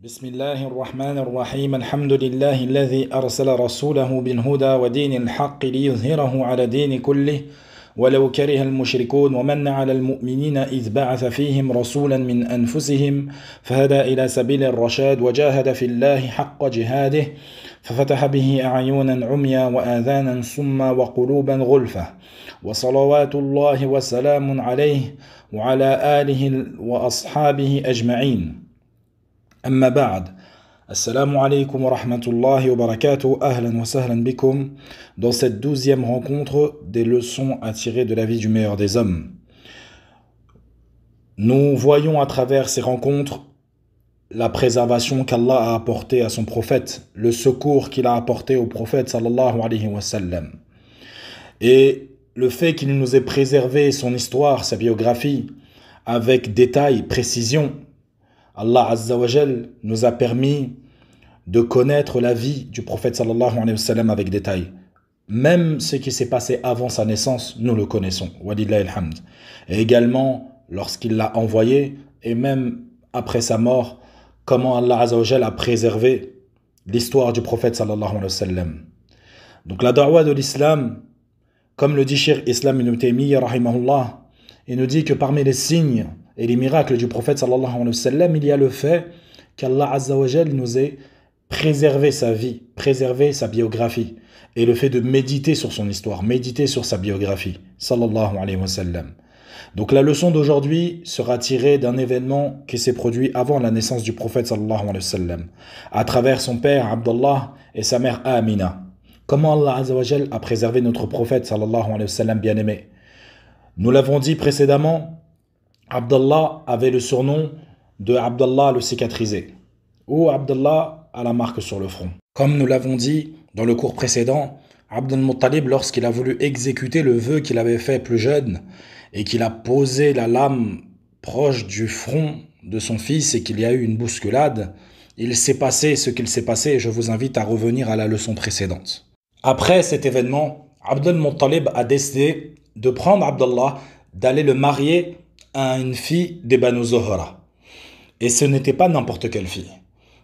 بسم الله الرحمن الرحيم الحمد لله الذي أرسل رسوله بالهدى ودين الحق ليظهره على دين كله ولو كره المشركون ومن على المؤمنين إذ بعث فيهم رسولا من أنفسهم فهدى إلى سبيل الرشاد وجاهد في الله حق جهاده ففتح به أعينا عميا وآذانا صما وقلوبا غلفة وصلوات الله وسلام عليه وعلى آله وأصحابه أجمعين أما بعد Assalamu alaikum wa rahmatullahi wa barakatuh, ahlan wa sahlan bikum, dans cette 12e rencontre des leçons à tirer de la vie du meilleur des hommes. Nous voyons à travers ces rencontres la préservation qu'Allah a apportée à son prophète, le secours qu'il a apporté au prophète sallallahu alayhi wa sallam. Et le fait qu'il nous ait préservé son histoire, sa biographie, avec détail, précision, Allah Azza wa Jal nous a permis de connaître la vie du prophète sallallahu alayhi wa sallam avec détail. Même ce qui s'est passé avant sa naissance, nous le connaissons. Walillahi alhamd. Et également, lorsqu'il l'a envoyé, et même après sa mort, comment Allah Azza wa Jal a préservé l'histoire du prophète sallallahu alayhi wa sallam. Donc la da'wah de l'islam, comme le dit Cheikh Islam ibn Taymiyyah rahimahullah, il nous dit que parmi les signes et les miracles du prophète sallallahu alayhi wa sallam, il y a le fait qu'Allah Azza wa Jal nous ait préservé sa vie, préservé sa biographie, et le fait de méditer sur son histoire, méditer sur sa biographie, sallallahu alayhi wa sallam. Donc la leçon d'aujourd'hui sera tirée d'un événement qui s'est produit avant la naissance du prophète sallallahu alayhi wa sallam, à travers son père Abdullah et sa mère Amina. Comment Allah Azza wa Jal a préservé notre prophète sallallahu alayhi wa sallam bien-aimé. Nous l'avons dit précédemment, Abdallah avait le surnom de Abdallah le cicatrisé, ou Abdallah à la marque sur le front. Comme nous l'avons dit dans le cours précédent, Abd al-Muttalib, lorsqu'il a voulu exécuter le vœu qu'il avait fait plus jeune, et qu'il a posé la lame proche du front de son fils et qu'il y a eu une bousculade, il s'est passé ce qu'il s'est passé et je vous invite à revenir à la leçon précédente. Après cet événement, Abd al-Muttalib a décidé de prendre Abdallah, d'aller le marier à une fille des Banu Zuhra. Et ce n'était pas n'importe quelle fille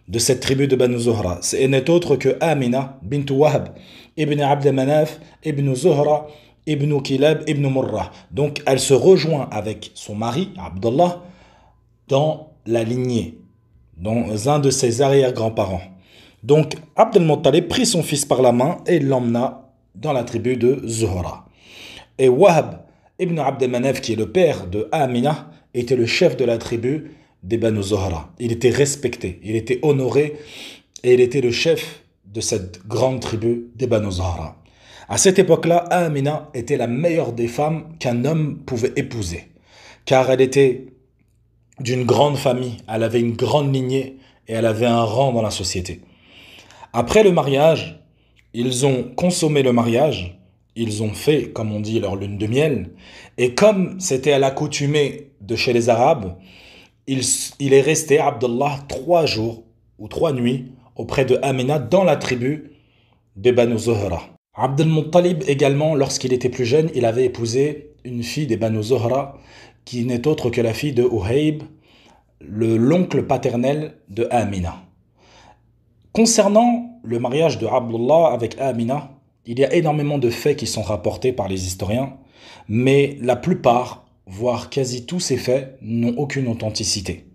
de cette tribu de Banu Zuhra. Ce n'est autre que Amina bint Wahb ibn Abd Manaf ibn Zuhra ibn Kilab ibn Murrah. Donc elle se rejoint avec son mari Abdallah dans la lignée, dans un de ses arrière-grands-parents. Donc Abd al-Muttalib prit son fils par la main et l'emmena dans la tribu de Zuhra. Et Wahb Ibn Abd Manaf, qui est le père de Amina, était le chef de la tribu des Banu Zuhra. Il était respecté, il était honoré et il était le chef de cette grande tribu des Banu Zuhra. À cette époque-là, Amina était la meilleure des femmes qu'un homme pouvait épouser, car elle était d'une grande famille, elle avait une grande lignée et elle avait un rang dans la société. Après le mariage, ils ont consommé le mariage. Ils ont fait, comme on dit, leur lune de miel. Et comme c'était à l'accoutumée de chez les Arabes, il est resté, Abdallah, 3 jours ou 3 nuits auprès de Amina dans la tribu des Banu Zuhra. Abd al-Muttalib également, lorsqu'il était plus jeune, il avait épousé une fille des Banu Zuhra qui n'est autre que la fille de Uhayb, l'oncle paternel de Amina. Concernant le mariage de Abdullah avec Amina, il y a énormément de faits qui sont rapportés par les historiens, mais la plupart, voire quasi tous ces faits, n'ont aucune authenticité.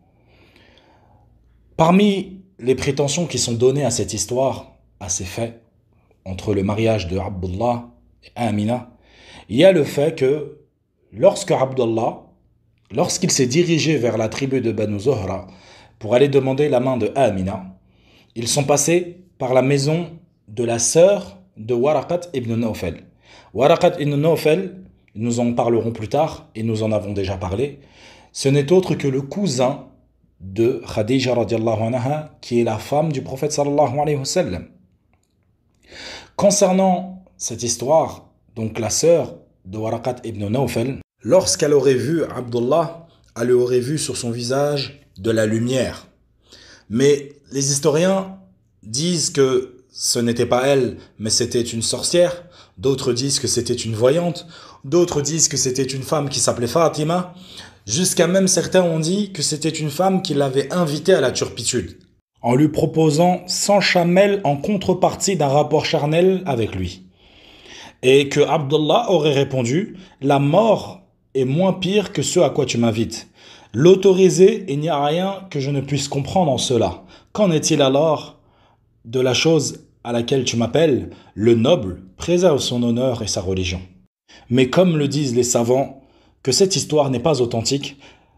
Parmi les prétentions qui sont données à cette histoire, à ces faits, entre le mariage de Abdullah et Amina, il y a le fait que lorsqu'il s'est dirigé vers la tribu de Banu Zuhra pour aller demander la main de Amina, ils sont passés par la maison de la sœur de Waraqat ibn Nawfal. Waraqat ibn Nawfal, nous en parlerons plus tard, et nous en avons déjà parlé, ce n'est autre que le cousin de Khadija radiallahu anha, qui est la femme du prophète sallallahu alayhi wa sallam. Concernant cette histoire, donc la sœur de Waraqat ibn Nawfal, lorsqu'elle aurait vu Abdullah, elle aurait vu sur son visage de la lumière. Mais les historiens disent que ce n'était pas elle, mais c'était une sorcière. D'autres disent que c'était une voyante. D'autres disent que c'était une femme qui s'appelait Fatima. Jusqu'à même certains ont dit que c'était une femme qui l'avait invitée à la turpitude. en lui proposant 100 chamels en contrepartie d'un rapport charnel avec lui. Et que Abdullah aurait répondu: la mort est moins pire que ce à quoi tu m'invites. L'autoriser, il n'y a rien que je ne puisse comprendre en cela. Qu'en est-il alors de la chose à laquelle tu m'appelles? Le noble préserve son honneur et sa religion. Mais comme le disent les savants, que cette histoire n'est pas authentique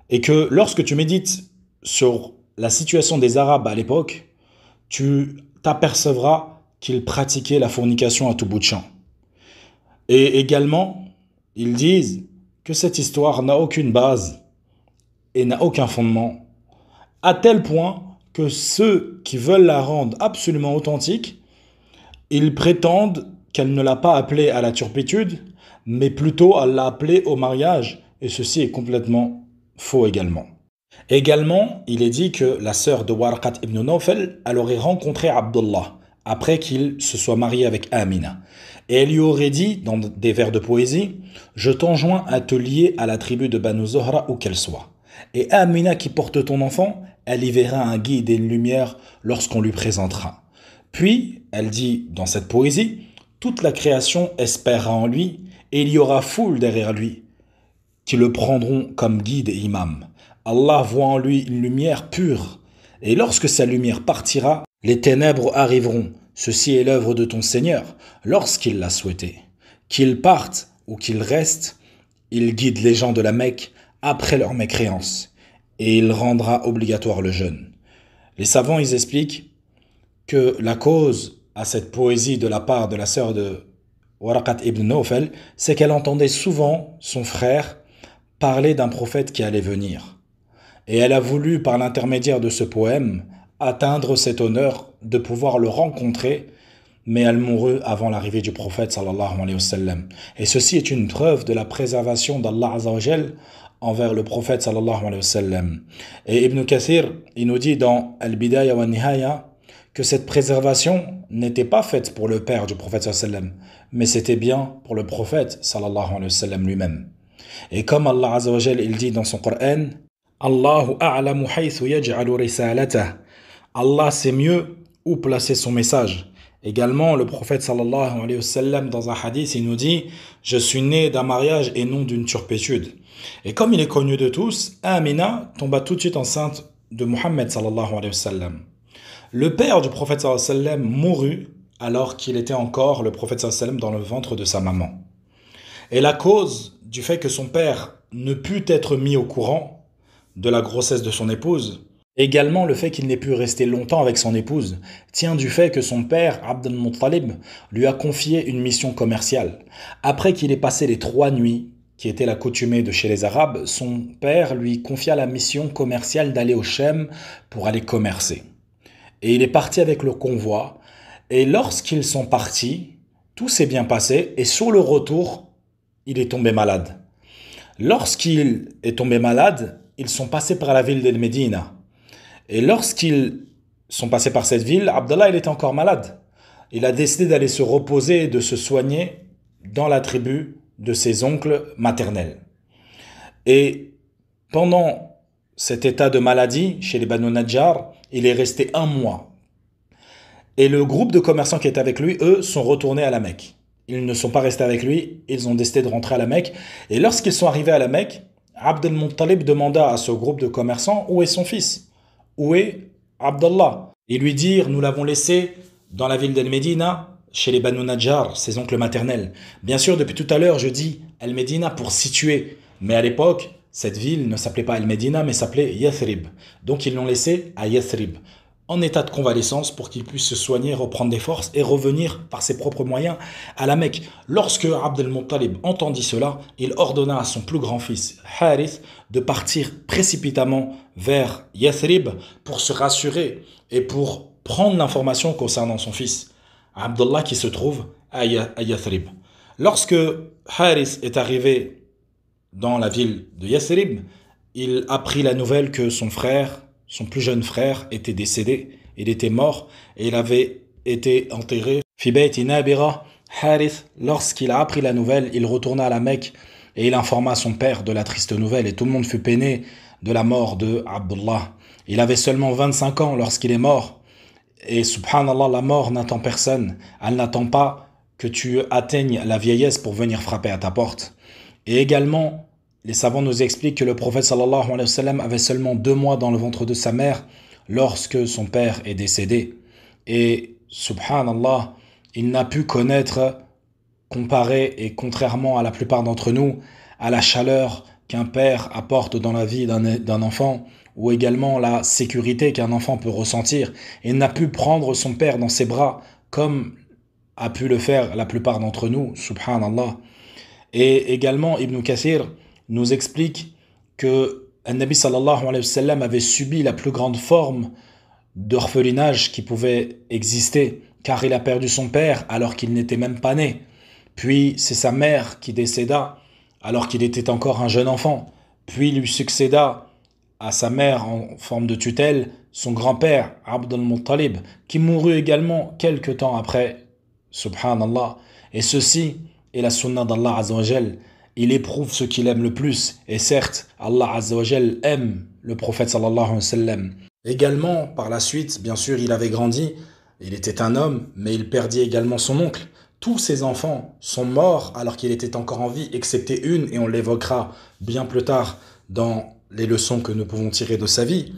et que lorsque tu médites sur la situation des Arabes à l'époque, tu t'apercevras qu'ils pratiquaient la fornication à tout bout de champ. Et également, ils disent que cette histoire n'a aucune base et n'a aucun fondement, à tel point que ceux qui veulent la rendre absolument authentique, ils prétendent qu'elle ne l'a pas appelée à la turpitude, mais plutôt à l'a appelée au mariage, et ceci est complètement faux également. Également, il est dit que la sœur de Warqat ibn Nawfal, elle aurait rencontré Abdullah après qu'il se soit marié avec Amina. Et elle lui aurait dit, dans des vers de poésie: « Je t'enjoins à te lier à la tribu de Banu Zohra où qu'elle soit. Et Amina qui porte ton enfant, elle y verra un guide et une lumière lorsqu'on lui présentera. » Puis, elle dit dans cette poésie: « Toute la création espérera en lui, et il y aura foule derrière lui, qui le prendront comme guide et imam. Allah voit en lui une lumière pure, et lorsque sa lumière partira, les ténèbres arriveront. Ceci est l'œuvre de ton Seigneur, lorsqu'il l'a souhaité. Qu'il parte ou qu'il reste, il guide les gens de la Mecque après leur mécréance, et il rendra obligatoire le jeûne. » Les savants, ils expliquent que la cause à cette poésie de la part de la sœur de Waraqat ibn Nawfal, c'est qu'elle entendait souvent son frère parler d'un prophète qui allait venir. Et elle a voulu, par l'intermédiaire de ce poème, atteindre cet honneur de pouvoir le rencontrer, mais elle mourut avant l'arrivée du prophète sallallahu alayhi wa sallam. Et ceci est une preuve de la préservation d'Allah azza wa jal envers le prophète sallallahu alayhi wa sallam. Et Ibn Kathir, il nous dit dans Al-Bidaya wa Nihaya que cette préservation n'était pas faite pour le père du prophète sallallahu alayhi wa sallam, mais c'était bien pour le prophète sallallahu alayhi wa sallam lui-même. Et comme Allah azza wa jal, il dit dans son Coran: Allahu a'lamu haythu yaj'alu risalatah. Allah sait mieux où placer son message. Également, le prophète sallallahu alayhi wa sallam, dans un hadith, il nous dit: je suis né d'un mariage et non d'une turpitude. Et comme il est connu de tous, Amina tomba tout de suite enceinte de Muhammad sallallahu alayhi wa sallam. Le père du prophète sallallahu alayhi wa sallam mourut alors qu'il était encore, le prophète sallallahu alayhi wa sallam, dans le ventre de sa maman. Et la cause du fait que son père ne put être mis au courant de la grossesse de son épouse, également le fait qu'il n'ait pu rester longtemps avec son épouse, tient du fait que son père, Abd al-Muttalib, lui a confié une mission commerciale. Après qu'il ait passé les 3 nuits, qui était la coutumée de chez les Arabes, son père lui confia la mission commerciale d'aller au Chem pour aller commercer. Et il est parti avec le convoi, et lorsqu'ils sont partis, tout s'est bien passé, et sur le retour, il est tombé malade. Lorsqu'il est tombé malade, ils sont passés par la ville d'El Médina. Et lorsqu'ils sont passés par cette ville, Abdallah, il était encore malade. Il a décidé d'aller se reposer et de se soigner dans la tribu de ses oncles maternels. Et pendant cet état de maladie, chez les Banu Najjar, il est resté 1 mois. Et le groupe de commerçants qui est avec lui, eux, sont retournés à la Mecque. Ils ne sont pas restés avec lui, ils ont décidé de rentrer à la Mecque. Et lorsqu'ils sont arrivés à la Mecque, Abd al-Muttalib demanda à ce groupe de commerçants: où est son fils? Où est Abdallah? Ils lui dirent: nous l'avons laissé dans la ville d'El Médina, chez les Banu Najjar, ses oncles maternels. Bien sûr, depuis tout à l'heure, je dis El Médina pour situer, mais à l'époque, cette ville ne s'appelait pas El Médina, mais s'appelait Yathrib. Donc ils l'ont laissé à Yathrib, en état de convalescence, pour qu'il puisse se soigner, reprendre des forces et revenir par ses propres moyens à la Mecque. Lorsque Abd al-Muttalib entendit cela, il ordonna à son plus grand fils, Harith, de partir précipitamment vers Yathrib pour se rassurer et pour prendre l'information concernant son fils, Abdullah, qui se trouve à Yathrib. Lorsque Harith est arrivé dans la ville de Yathrib, il apprit la nouvelle que son frère, son plus jeune frère, était décédé, il était mort et il avait été enterré. Fi bayti Nabira, Harith, lorsqu'il a appris la nouvelle, il retourna à la Mecque et il informa son père de la triste nouvelle, et tout le monde fut peiné de la mort de Abdullah. Il avait seulement 25 ans lorsqu'il est mort, Et subhanallah, la mort n'attend personne. Elle n'attend pas que tu atteignes la vieillesse pour venir frapper à ta porte. Et également, les savants nous expliquent que le prophète sallallahu alayhi wa sallam avait seulement 2 mois dans le ventre de sa mère lorsque son père est décédé. Et subhanallah, il n'a pu connaître, comparé et contrairement à la plupart d'entre nous, à la chaleur qu'un père apporte dans la vie d'un enfant, ou également la sécurité qu'un enfant peut ressentir. Il n'a pu prendre son père dans ses bras comme a pu le faire la plupart d'entre nous, subhanallah. Et également, Ibn Kathir nous explique que Nabi sallallahu alayhi wa sallam avait subi la plus grande forme d'orphelinage qui pouvait exister, car il a perdu son père alors qu'il n'était même pas né. Puis c'est sa mère qui décéda alors qu'il était encore un jeune enfant. Puis lui succéda à sa mère en forme de tutelle son grand-père, Abd al-Muttalib, qui mourut également quelque temps après, subhanallah. Et ceci est la sunna d'Allah Azza wa Jal. Il éprouve ce qu'il aime le plus. Et certes, Allah Azza wa Jal aime le prophète sallallahu alayhi wa sallam. Également, par la suite, bien sûr, il avait grandi. Il était un homme, mais il perdit également son oncle. Tous ses enfants sont morts alors qu'il était encore en vie, excepté une, et on l'évoquera bien plus tard dans les leçons que nous pouvons tirer de sa vie.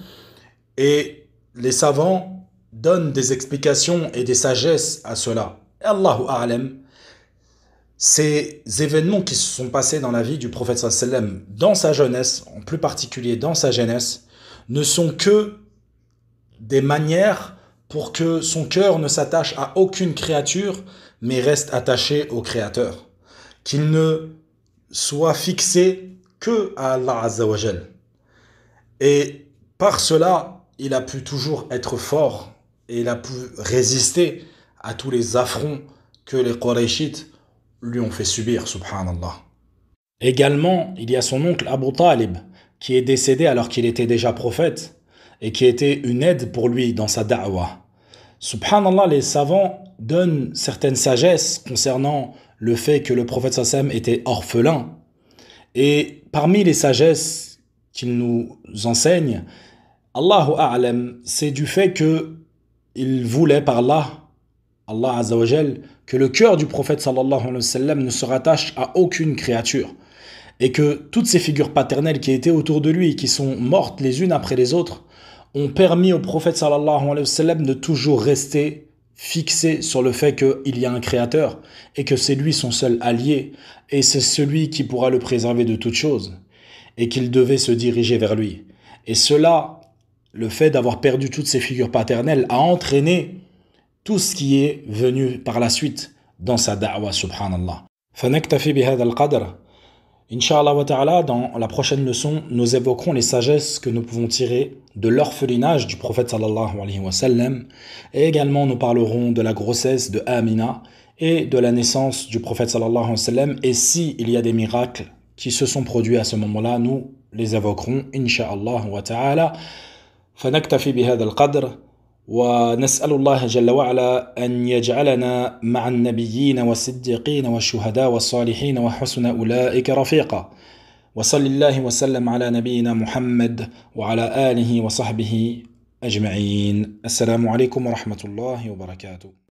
Et les savants donnent des explications et des sagesses à cela. Et Allahu A'lam, ces événements qui se sont passés dans la vie du prophète sallallahu alayhi wa sallam, dans sa jeunesse, en plus particulier dans sa jeunesse, ne sont que des manières pour que son cœur ne s'attache à aucune créature, mais reste attaché au Créateur. Qu'il ne soit fixé que à Allah Azza wa Jal. Et par cela, il a pu toujours être fort et il a pu résister à tous les affronts que les Qurayshites lui ont fait subir, subhanallah. Également, il y a son oncle Abu Talib, qui est décédé alors qu'il était déjà prophète et qui était une aide pour lui dans sa da'wah. Subhanallah, les savants donnent certaines sagesses concernant le fait que le prophète sallam était orphelin. Et parmi les sagesses qu'il nous enseigne, Allahu A'lam, c'est du fait qu'il voulait par là, Allah Azza wa Jal, que le cœur du prophète sallallahu alayhi wa sallam ne se rattache à aucune créature. Et que toutes ces figures paternelles qui étaient autour de lui, qui sont mortes les unes après les autres, ont permis au prophète sallallahu alayhi wa sallam de toujours rester fixé sur le fait qu'il y a un créateur et que c'est lui son seul allié et c'est celui qui pourra le préserver de toutes choses et qu'il devait se diriger vers lui. Et cela, le fait d'avoir perdu toutes ces figures paternelles a entraîné tout ce qui est venu par la suite dans sa da'wah, subhanallah. فنكتفي بهذا القدر. Inch'Allah wa ta'ala, dans la prochaine leçon, nous évoquerons les sagesses que nous pouvons tirer de l'orphelinage du prophète sallallahu alayhi wa sallam. Et également, nous parlerons de la grossesse de Amina et de la naissance du prophète sallallahu alayhi wa sallam. Et s'il y a des miracles qui se sont produits à ce moment-là, nous les évoquerons, Inch'Allah wa ta'ala. فنكتفي بهذا القدر. ونسأل الله جل وعلا أن يجعلنا مع النبيين والصديقين والشهداء والصالحين وحسن أولئك رفيقا وصل الله وسلم على نبينا محمد وعلى آله وصحبه أجمعين. السلام عليكم ورحمة الله وبركاته.